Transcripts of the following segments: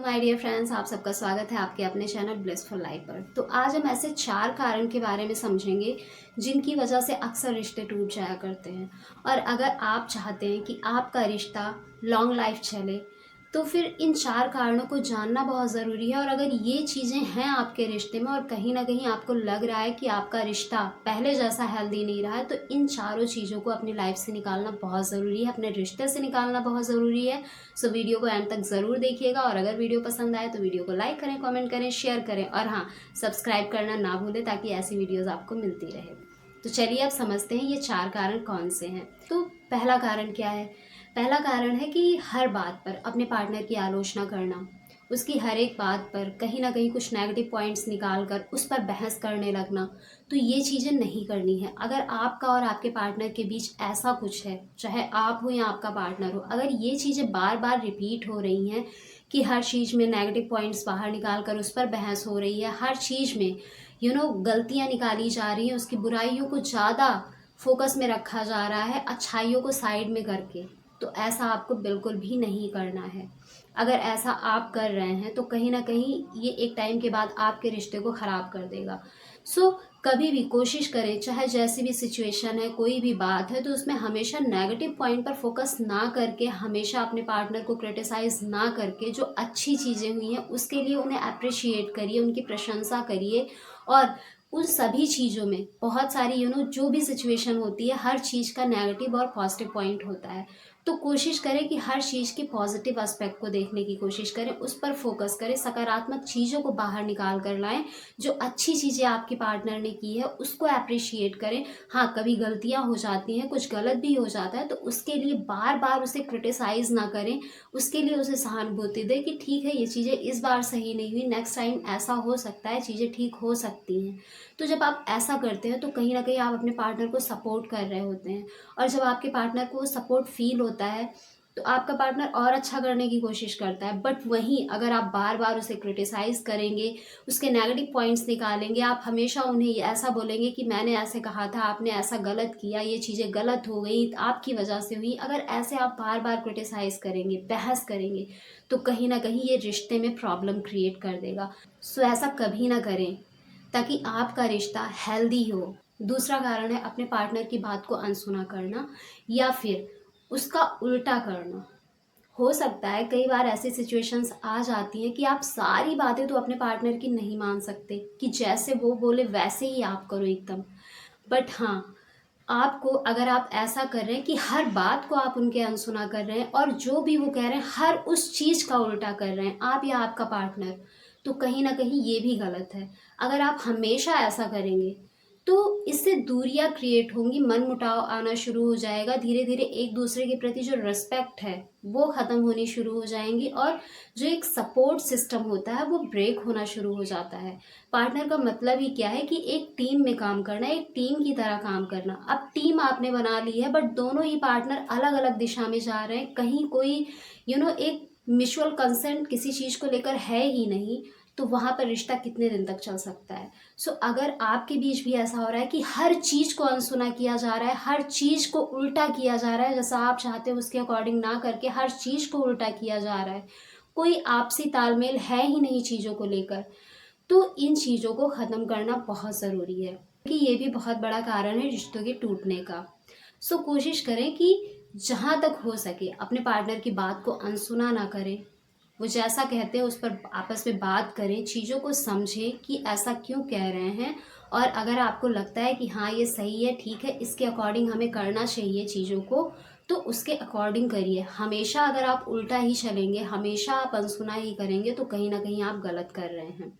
My dear friends, आप सबका स्वागत है आपके अपने चैनल ब्लिसफुल लाइफ पर। तो आज हम ऐसे 4 कारण के बारे में समझेंगे जिनकी वजह से अक्सर रिश्ते टूट जाया करते हैं। और अगर आप चाहते हैं कि आपका रिश्ता लॉन्ग लाइफ चले तो फिर इन 4 कारणों को जानना बहुत ज़रूरी है। और अगर ये चीज़ें हैं आपके रिश्ते में और कहीं ना कहीं आपको लग रहा है कि आपका रिश्ता पहले जैसा हेल्दी नहीं रहा है, तो इन चारों चीज़ों को अपनी लाइफ से निकालना बहुत ज़रूरी है, अपने रिश्ते से निकालना बहुत ज़रूरी है। सो वीडियो को एंड तक ज़रूर देखिएगा और अगर वीडियो पसंद आए तो वीडियो को लाइक करें, कमेंट करें, शेयर करें और हाँ, सब्सक्राइब करना ना भूलें ताकि ऐसी वीडियोज़ आपको मिलती रहे। तो चलिए अब समझते हैं ये 4 कारण कौन से हैं। तो पहला कारण क्या है? पहला कारण है कि हर बात पर अपने पार्टनर की आलोचना करना, उसकी हर एक बात पर कहीं ना कहीं कुछ नेगेटिव पॉइंट्स निकाल कर उस पर बहस करने लगना। तो ये चीज़ें नहीं करनी है। अगर आपका और आपके पार्टनर के बीच ऐसा कुछ है, चाहे आप हो या आपका पार्टनर हो, अगर ये चीज़ें बार बार रिपीट हो रही हैं कि हर चीज़ में नेगेटिव पॉइंट्स बाहर निकाल कर उस पर बहस हो रही है, हर चीज़ में गलतियाँ निकाली जा रही हैं, उसकी बुराइयों को ज़्यादा फोकस में रखा जा रहा है अच्छाइयों को साइड में करके, तो ऐसा आपको बिल्कुल भी नहीं करना है। अगर ऐसा आप कर रहे हैं तो कहीं ना कहीं ये एक टाइम के बाद आपके रिश्ते को ख़राब कर देगा। सो कभी भी कोशिश करें, चाहे जैसी भी सिचुएशन है, कोई भी बात है, तो उसमें हमेशा नेगेटिव पॉइंट पर फोकस ना करके, हमेशा अपने पार्टनर को क्रिटिसाइज ना करके, जो अच्छी चीज़ें हुई हैं उसके लिए उन्हें अप्रिशिएट करिए, उनकी प्रशंसा करिए। और उन सभी चीज़ों में बहुत सारी जो भी सिचुएशन होती है, हर चीज़ का नेगेटिव और पॉजिटिव पॉइंट होता है। तो कोशिश करें कि हर चीज़ के पॉजिटिव एस्पेक्ट को देखने की कोशिश करें, उस पर फोकस करें, सकारात्मक चीज़ों को बाहर निकाल कर लाएं। जो अच्छी चीज़ें आपके पार्टनर ने की है उसको अप्रिशिएट करें। हाँ, कभी गलतियां हो जाती हैं, कुछ गलत भी हो जाता है, तो उसके लिए बार बार उसे क्रिटिसाइज ना करें, उसके लिए उसे सहानुभूति दें कि ठीक है, ये चीज़ें इस बार सही नहीं हुई, नेक्स्ट टाइम ऐसा हो सकता है, चीज़ें ठीक हो सकती हैं। तो जब आप ऐसा करते हैं तो कहीं ना कहीं आप अपने पार्टनर को सपोर्ट कर रहे होते हैं। और जब आपके पार्टनर को सपोर्ट फील होता है तो आपका पार्टनर और अच्छा करने की कोशिश करता है। बट वहीं अगर आप बार बार उसे क्रिटिसाइज करेंगे, उसके नेगेटिव पॉइंट्स निकालेंगे, आप हमेशा उन्हें ऐसा बोलेंगे कि मैंने ऐसे कहा था, आपने ऐसा गलत किया, ये चीज़ें गलत हो गई, आपकी वजह से हुई, अगर ऐसे आप बार बार क्रिटिसाइज करेंगे, बहस करेंगे, तो कहीं ना कहीं ये रिश्ते में प्रॉब्लम क्रिएट कर देगा। सो ऐसा कभी ना करें ताकि आपका रिश्ता हेल्दी हो। दूसरा कारण है अपने पार्टनर की बात को अनसुना करना या फिर उसका उल्टा करना। हो सकता है कई बार ऐसी सिचुएशंस आ जाती हैं कि आप सारी बातें तो अपने पार्टनर की नहीं मान सकते कि जैसे वो बोले वैसे ही आप करो एकदम। बट हाँ, आपको अगर आप ऐसा कर रहे हैं कि हर बात को आप उनके अनसुना कर रहे हैं और जो भी वो कह रहे हैं हर उस चीज़ का उल्टा कर रहे हैं, आप या आपका पार्टनर, तो कहीं ना कहीं ये भी गलत है। अगर आप हमेशा ऐसा करेंगे तो इससे दूरियां क्रिएट होंगी, मनमुटाव आना शुरू हो जाएगा, धीरे धीरे एक दूसरे के प्रति जो रिस्पेक्ट है वो ख़त्म होनी शुरू हो जाएंगी और जो एक सपोर्ट सिस्टम होता है वो ब्रेक होना शुरू हो जाता है। पार्टनर का मतलब ही क्या है कि एक टीम में काम करना, एक टीम की तरह काम करना। अब टीम आपने बना ली है बट दोनों ही पार्टनर अलग अलग दिशा में जा रहे हैं, कहीं कोई एक म्यूचुअल कंसेंट किसी चीज़ को लेकर है ही नहीं, तो वहाँ पर रिश्ता कितने दिन तक चल सकता है? सो अगर आपके बीच भी ऐसा हो रहा है कि हर चीज़ को अनसुना किया जा रहा है, हर चीज़ को उल्टा किया जा रहा है, जैसा आप चाहते हो उसके अकॉर्डिंग ना करके हर चीज़ को उल्टा किया जा रहा है, कोई आपसी तालमेल है ही नहीं चीज़ों को लेकर, तो इन चीज़ों को ख़त्म करना बहुत ज़रूरी है कि ये भी बहुत बड़ा कारण है रिश्तों के टूटने का। सो कोशिश करें कि जहाँ तक हो सके अपने पार्टनर की बात को अनसुना ना करें, वो जैसा कहते हैं उस पर आपस में बात करें, चीज़ों को समझें कि ऐसा क्यों कह रहे हैं। और अगर आपको लगता है कि हाँ ये सही है, ठीक है, इसके अकॉर्डिंग हमें करना चाहिए चीज़ों को, तो उसके अकॉर्डिंग करिए। हमेशा अगर आप उल्टा ही चलेंगे, हमेशा आप अनसुना ही करेंगे, तो कहीं ना कहीं आप गलत कर रहे हैं।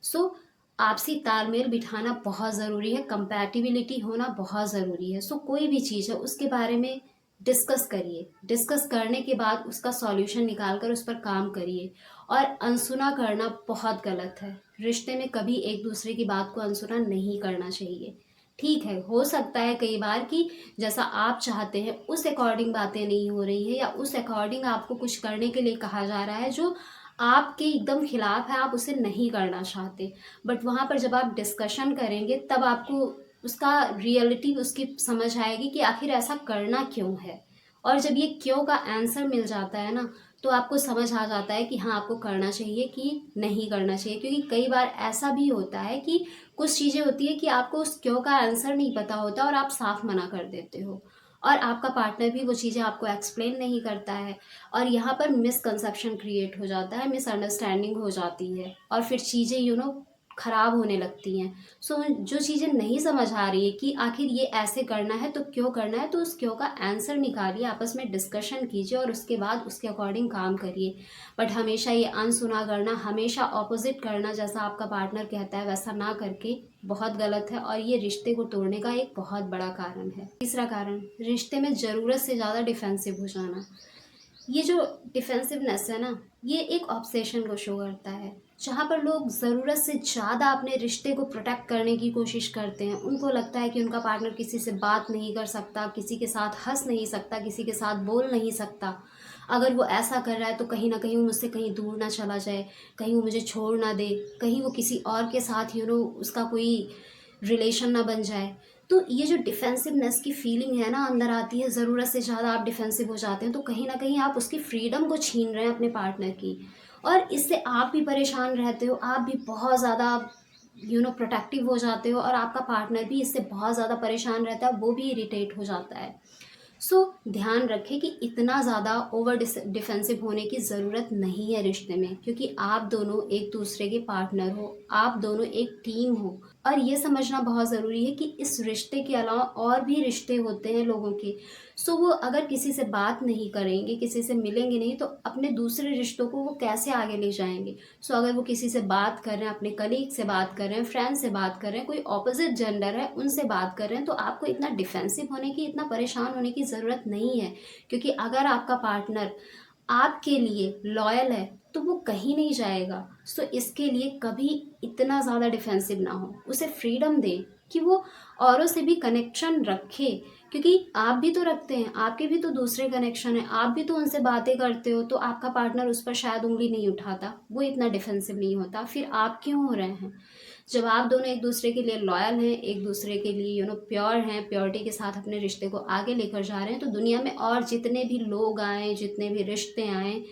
सो आपसी तालमेल बिठाना बहुत ज़रूरी है, कंपैटिबिलिटी होना बहुत ज़रूरी है। सो कोई भी चीज़ है उसके बारे में डिस्कस करिए, डिस्कस करने के बाद उसका सॉल्यूशन निकाल कर उस पर काम करिए। और अनसुना करना बहुत गलत है, रिश्ते में कभी एक दूसरे की बात को अनसुना नहीं करना चाहिए। ठीक है, हो सकता है कई बार कि जैसा आप चाहते हैं उस अकॉर्डिंग बातें नहीं हो रही है या उस अकॉर्डिंग आपको कुछ करने के लिए कहा जा रहा है जो आपके एकदम खिलाफ है, आप उसे नहीं करना चाहते। बट वहाँ पर जब आप डिस्कशन करेंगे तब आपको उसका रियलिटी उसकी समझ आएगी कि आखिर ऐसा करना क्यों है। और जब ये क्यों का आंसर मिल जाता है ना, तो आपको समझ आ जाता है कि हाँ आपको करना चाहिए कि नहीं करना चाहिए। क्योंकि कई बार ऐसा भी होता है कि कुछ चीज़ें होती है कि आपको उस क्यों का आंसर नहीं पता होता और आप साफ मना कर देते हो, और आपका पार्टनर भी वो चीज़ें आपको एक्सप्लेन नहीं करता है, और यहाँ पर मिसकंसेप्शन क्रिएट हो जाता है, मिसअंडरस्टैंडिंग हो जाती है, और फिर चीज़ें खराब होने लगती हैं। सो जो चीज़ें नहीं समझ आ रही है कि आखिर ये ऐसे करना है तो क्यों करना है, तो उस क्यों का आंसर निकालिए, आपस में डिस्कशन कीजिए और उसके बाद उसके अकॉर्डिंग काम करिए। बट हमेशा ये अनसुना करना, हमेशा ऑपोजिट करना, जैसा आपका पार्टनर कहता है वैसा ना करके, बहुत गलत है, और ये रिश्ते को तोड़ने का एक बहुत बड़ा कारण है। तीसरा कारण, रिश्ते में ज़रूरत से ज़्यादा डिफेंसिव हो जाना। ये जो डिफेंसिवनेस है ना, ये एक ऑब्सेशन को शो करता है, जहाँ पर लोग ज़रूरत से ज़्यादा अपने रिश्ते को प्रोटेक्ट करने की कोशिश करते हैं। उनको लगता है कि उनका पार्टनर किसी से बात नहीं कर सकता, किसी के साथ हंस नहीं सकता, किसी के साथ बोल नहीं सकता। अगर वो ऐसा कर रहा है तो कहीं ना कहीं वो मुझसे कहीं दूर ना चला जाए, कहीं वो मुझे छोड़ ना दे, कहीं वो किसी और के साथ उसका कोई रिलेशन ना बन जाए। तो ये जो डिफेंसिवनेस की फीलिंग है ना अंदर आती है, ज़रूरत से ज़्यादा आप डिफेंसिव हो जाते हैं, तो कहीं ना कहीं आप उसकी फ्रीडम को छीन रहे हैं अपने पार्टनर की, और इससे आप भी परेशान रहते हो, आप भी बहुत ज़्यादा प्रोटेक्टिव हो जाते हो, और आपका पार्टनर भी इससे बहुत ज़्यादा परेशान रहता है, वो भी इरिटेट हो जाता है। सो ध्यान रखें कि इतना ज़्यादा ओवर डिफेंसिव होने की ज़रूरत नहीं है रिश्ते में, क्योंकि आप दोनों एक दूसरे के पार्टनर हो, आप दोनों एक टीम हो, और ये समझना बहुत ज़रूरी है कि इस रिश्ते के अलावा और भी रिश्ते होते हैं लोगों के। सो वो अगर किसी से बात नहीं करेंगे, किसी से मिलेंगे नहीं, तो अपने दूसरे रिश्तों को वो कैसे आगे ले जाएंगे। सो अगर वो किसी से बात कर रहे हैं, अपने कलीग से बात कर रहे हैं, फ्रेंड से बात कर रहे हैं, कोई ऑपोजिट जेंडर है उनसे बात कर रहे हैं, तो आपको इतना डिफेंसिव होने की, इतना परेशान होने की ज़रूरत नहीं है। क्योंकि अगर आपका पार्टनर आपके लिए लॉयल है तो वो कहीं नहीं जाएगा। सो इसके लिए कभी इतना ज़्यादा डिफेंसिव ना हो, उसे फ्रीडम दें कि वो औरों से भी कनेक्शन रखे, क्योंकि आप भी तो रखते हैं, आपके भी तो दूसरे कनेक्शन है, आप भी तो उनसे बातें करते हो, तो आपका पार्टनर उस पर शायद उंगली नहीं उठाता, वो इतना डिफेंसिव नहीं होता, फिर आप क्यों हो रहे हैं। जब आप दोनों एक दूसरे के लिए लॉयल हैं, एक दूसरे के लिए प्योर हैं, प्योरिटी के साथ अपने रिश्ते को आगे लेकर जा रहे हैं, तो दुनिया में और जितने भी लोग आएँ, जितने भी रिश्ते आएँ,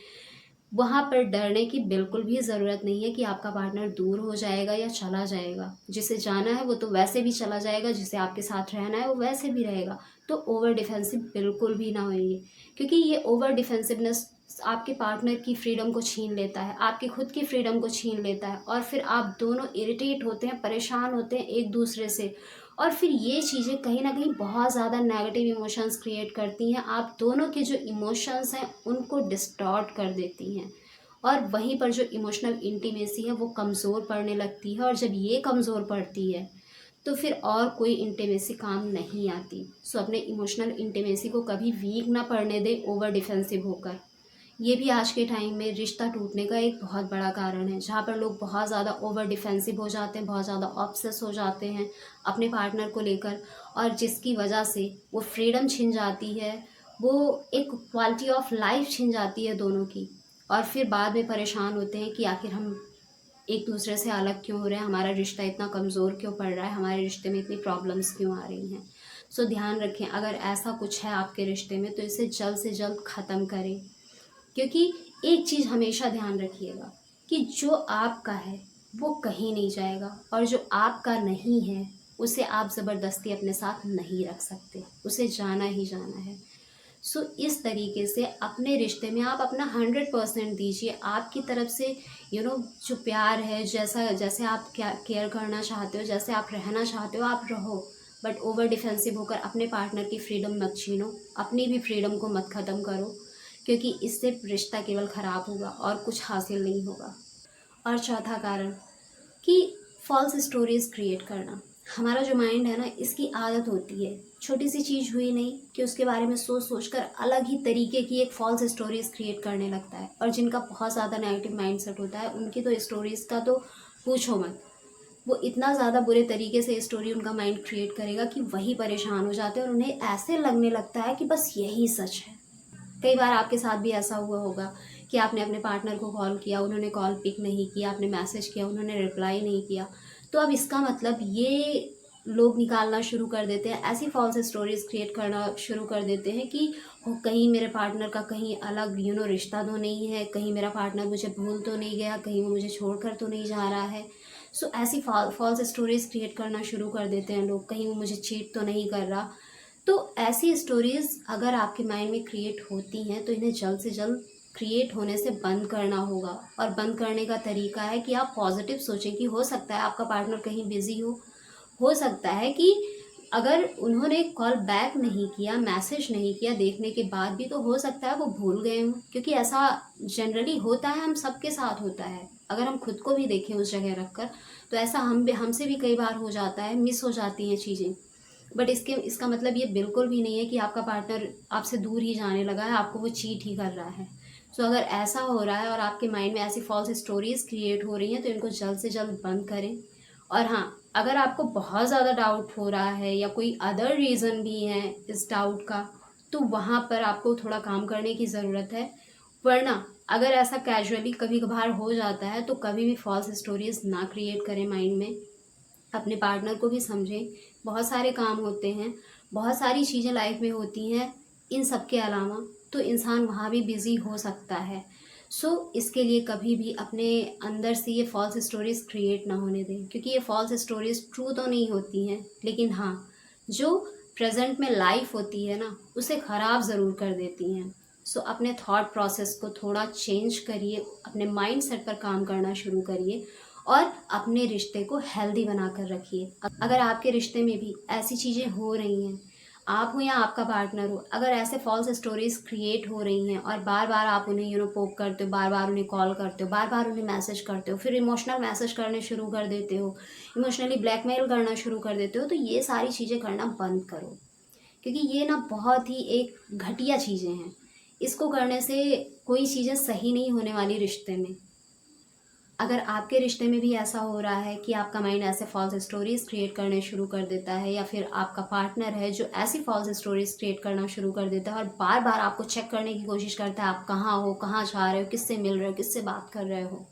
वहाँ पर डरने की बिल्कुल भी ज़रूरत नहीं है कि आपका पार्टनर दूर हो जाएगा या चला जाएगा। जिसे जाना है वो तो वैसे भी चला जाएगा, जिसे आपके साथ रहना है वो वैसे भी रहेगा। तो ओवर डिफेंसिव बिल्कुल भी ना होइए, क्योंकि ये ओवर डिफेंसिवनेस आपके पार्टनर की फ्रीडम को छीन लेता है, आपकी खुद की फ्रीडम को छीन लेता है, और फिर आप दोनों इरिटेट होते हैं, परेशान होते हैं एक दूसरे से, और फिर ये चीज़ें कहीं ना कहीं बहुत ज़्यादा नेगेटिव इमोशंस क्रिएट करती हैं, आप दोनों के जो इमोशंस हैं उनको डिस्टॉर्ट कर देती हैं, और वहीं पर जो इमोशनल इंटीमेसी है वो कमज़ोर पड़ने लगती है, और जब ये कमज़ोर पड़ती है तो फिर और कोई इंटीमेसी काम नहीं आती। सो अपने इमोशनल इंटीमेसी को कभी वीक ना पड़ने दें ओवर डिफेंसिव होकर। ये भी आज के टाइम में रिश्ता टूटने का एक बहुत बड़ा कारण है, जहाँ पर लोग बहुत ज़्यादा ओवर डिफेंसिव हो जाते हैं, बहुत ज़्यादा ऑब्सेस हो जाते हैं अपने पार्टनर को लेकर, और जिसकी वजह से वो फ्रीडम छिन जाती है, वो एक क्वालिटी ऑफ लाइफ छिन जाती है दोनों की, और फिर बाद में परेशान होते हैं कि आखिर हम एक दूसरे से अलग क्यों हो रहे हैं, हमारा रिश्ता इतना कमज़ोर क्यों पड़ रहा है, हमारे रिश्ते में इतनी प्रॉब्लम्स क्यों आ रही हैं। सो ध्यान रखें, अगर ऐसा कुछ है आपके रिश्ते में तो इसे जल्द से जल्द ख़त्म करें। क्योंकि एक चीज़ हमेशा ध्यान रखिएगा कि जो आपका है वो कहीं नहीं जाएगा, और जो आपका नहीं है उसे आप ज़बरदस्ती अपने साथ नहीं रख सकते, उसे जाना ही जाना है। सो इस तरीके से अपने रिश्ते में आप अपना 100% दीजिए, आपकी तरफ से जो प्यार है, जैसा जैसे आप क्या केयर करना चाहते हो, जैसे आप रहना चाहते हो आप रहो, बट ओवर डिफेंसिव होकर अपने पार्टनर की फ्रीडम मत छीनो, अपनी भी फ्रीडम को मत ख़त्म करो, क्योंकि इससे रिश्ता केवल ख़राब होगा और कुछ हासिल नहीं होगा। और चौथा कारण कि फॉल्स स्टोरीज़ क्रिएट करना। हमारा जो माइंड है ना, इसकी आदत होती है छोटी सी चीज़ हुई नहीं कि उसके बारे में सोच सोच कर अलग ही तरीके की एक फॉल्स स्टोरीज़ क्रिएट करने लगता है, और जिनका बहुत ज़्यादा नेगेटिव माइंडसेट होता है उनकी तो स्टोरीज़ का तो पूछो मत। वो इतना ज़्यादा बुरे तरीके से स्टोरी उनका माइंड क्रिएट करेगा कि वही परेशान हो जाते हैं, और उन्हें ऐसे लगने लगता है कि बस यही सच है। कई बार आपके साथ भी ऐसा हुआ होगा कि आपने अपने पार्टनर को कॉल किया, उन्होंने कॉल पिक नहीं किया, आपने मैसेज किया, उन्होंने रिप्लाई नहीं किया, तो अब इसका मतलब ये लोग निकालना शुरू कर देते हैं, ऐसी फॉल्स स्टोरीज क्रिएट करना शुरू कर देते हैं कि कहीं मेरे पार्टनर का कहीं अलग रिश्ता तो नहीं है, कहीं मेरा पार्टनर मुझे भूल तो नहीं गया, कहीं वो मुझे छोड़कर तो नहीं जा रहा है। सो ऐसी फॉल्स स्टोरीज क्रिएट करना शुरू कर देते हैं लोग, कहीं वो मुझे चीट तो नहीं कर रहा। तो ऐसी स्टोरीज़ अगर आपके माइंड में क्रिएट होती हैं तो इन्हें जल्द से जल्द क्रिएट होने से बंद करना होगा। और बंद करने का तरीका है कि आप पॉजिटिव सोचें कि हो सकता है आपका पार्टनर कहीं बिजी हो सकता है कि अगर उन्होंने कॉल बैक नहीं किया, मैसेज नहीं किया, देखने के बाद भी तो हो सकता है वो भूल गए हों, क्योंकि ऐसा जनरली होता है, हम सबके साथ होता है। अगर हम खुद को भी देखें उस जगह रख कर तो ऐसा हमसे भी कई बार हो जाता है, मिस हो जाती हैं चीज़ें। बट इसका मतलब ये बिल्कुल भी नहीं है कि आपका पार्टनर आपसे दूर ही जाने लगा है, आपको वो चीट ही कर रहा है। सो अगर ऐसा हो रहा है और आपके माइंड में ऐसी फॉल्स स्टोरीज क्रिएट हो रही हैं तो इनको जल्द से जल्द बंद करें। और हाँ, अगर आपको बहुत ज़्यादा डाउट हो रहा है या कोई अदर रीज़न भी है इस डाउट का, तो वहाँ पर आपको थोड़ा काम करने की ज़रूरत है। वरना अगर ऐसा कैजुअली कभी कभार हो जाता है तो कभी भी फॉल्स स्टोरीज ना क्रिएट करें माइंड में। अपने पार्टनर को भी समझें, बहुत सारे काम होते हैं, बहुत सारी चीज़ें लाइफ में होती हैं, इन सब के अलावा तो इंसान वहाँ भी बिज़ी हो सकता है। सो इसके लिए कभी भी अपने अंदर से ये फॉल्स स्टोरीज़ क्रिएट ना होने दें, क्योंकि ये फॉल्स स्टोरीज़ ट्रू तो नहीं होती हैं, लेकिन हाँ, जो प्रेजेंट में लाइफ होती है ना, उसे ख़राब ज़रूर कर देती हैं। सो अपने थॉट प्रोसेस को थोड़ा चेंज करिए, अपने माइंड सेट पर काम करना शुरू करिए और अपने रिश्ते को हेल्दी बना कर रखिए। अगर आपके रिश्ते में भी ऐसी चीज़ें हो रही हैं, आप हो या आपका पार्टनर हो, अगर ऐसे फॉल्स स्टोरीज क्रिएट हो रही हैं और बार बार आप उन्हें पोक करते हो, बार बार उन्हें कॉल करते हो, बार बार उन्हें मैसेज करते हो, फिर इमोशनल मैसेज करने शुरू कर देते हो, इमोशनली ब्लैकमेल करना शुरू कर देते हो, तो ये सारी चीज़ें करना बंद करो, क्योंकि ये ना बहुत ही एक घटिया चीज़ें हैं। इसको करने से कोई चीज़ें सही नहीं होने वाली रिश्ते में। अगर आपके रिश्ते में भी ऐसा हो रहा है कि आपका माइंड ऐसे फॉल्स स्टोरीज क्रिएट करने शुरू कर देता है, या फिर आपका पार्टनर है जो ऐसी फॉल्स स्टोरीज क्रिएट करना शुरू कर देता है और बार बार आपको चेक करने की कोशिश करता है आप कहाँ हो, कहाँ जा रहे हो, किससे मिल रहे हो, किससे बात कर रहे हो,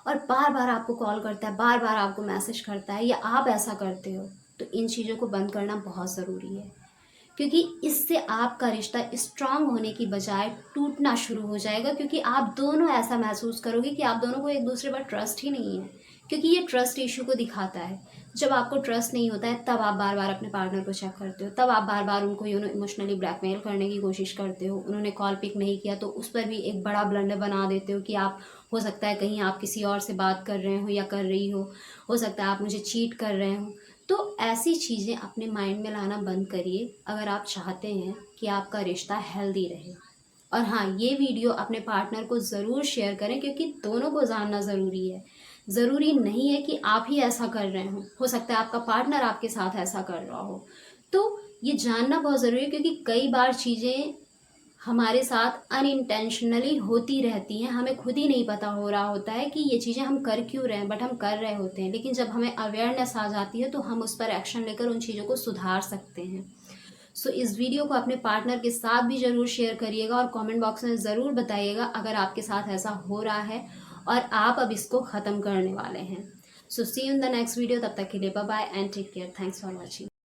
और बार बार आपको कॉल करता है, बार बार आपको मैसेज करता है, या आप ऐसा करते हो, तो इन चीज़ों को बंद करना बहुत ज़रूरी है। क्योंकि इससे आपका रिश्ता स्ट्रांग होने की बजाय टूटना शुरू हो जाएगा, क्योंकि आप दोनों ऐसा महसूस करोगे कि आप दोनों को एक दूसरे पर ट्रस्ट ही नहीं है। क्योंकि ये ट्रस्ट इशू को दिखाता है। जब आपको ट्रस्ट नहीं होता है तब आप बार बार अपने पार्टनर को चेक करते हो, तब आप बार बार उनको इमोशनली ब्लैकमेल करने की कोशिश करते हो। उन्होंने कॉल पिक नहीं किया तो उस पर भी एक बड़ा ब्लंडर बना देते हो कि आप, हो सकता है कहीं आप किसी और से बात कर रहे हो या कर रही हो सकता है आप मुझे चीट कर रहे हो। तो ऐसी चीज़ें अपने माइंड में लाना बंद करिए अगर आप चाहते हैं कि आपका रिश्ता हेल्दी रहे। और हाँ, ये वीडियो अपने पार्टनर को ज़रूर शेयर करें, क्योंकि दोनों को जानना ज़रूरी है। ज़रूरी नहीं है कि आप ही ऐसा कर रहे हो सकता है आपका पार्टनर आपके साथ ऐसा कर रहा हो। तो ये जानना बहुत ज़रूरी है, क्योंकि कई बार चीज़ें हमारे साथ अनइंटेंशनली होती रहती हैं, हमें खुद ही नहीं पता हो रहा होता है कि ये चीज़ें हम कर क्यों रहे हैं, बट हम कर रहे होते हैं। लेकिन जब हमें अवेयरनेस आ जाती है तो हम उस पर एक्शन लेकर उन चीज़ों को सुधार सकते हैं। सो इस वीडियो को अपने पार्टनर के साथ भी ज़रूर शेयर करिएगा और कमेंट बॉक्स में ज़रूर बताइएगा अगर आपके साथ ऐसा हो रहा है और आप अब इसको ख़त्म करने वाले हैं। So see you in the next video. तब तक के लिए bye bye and take care. Thanks for watching.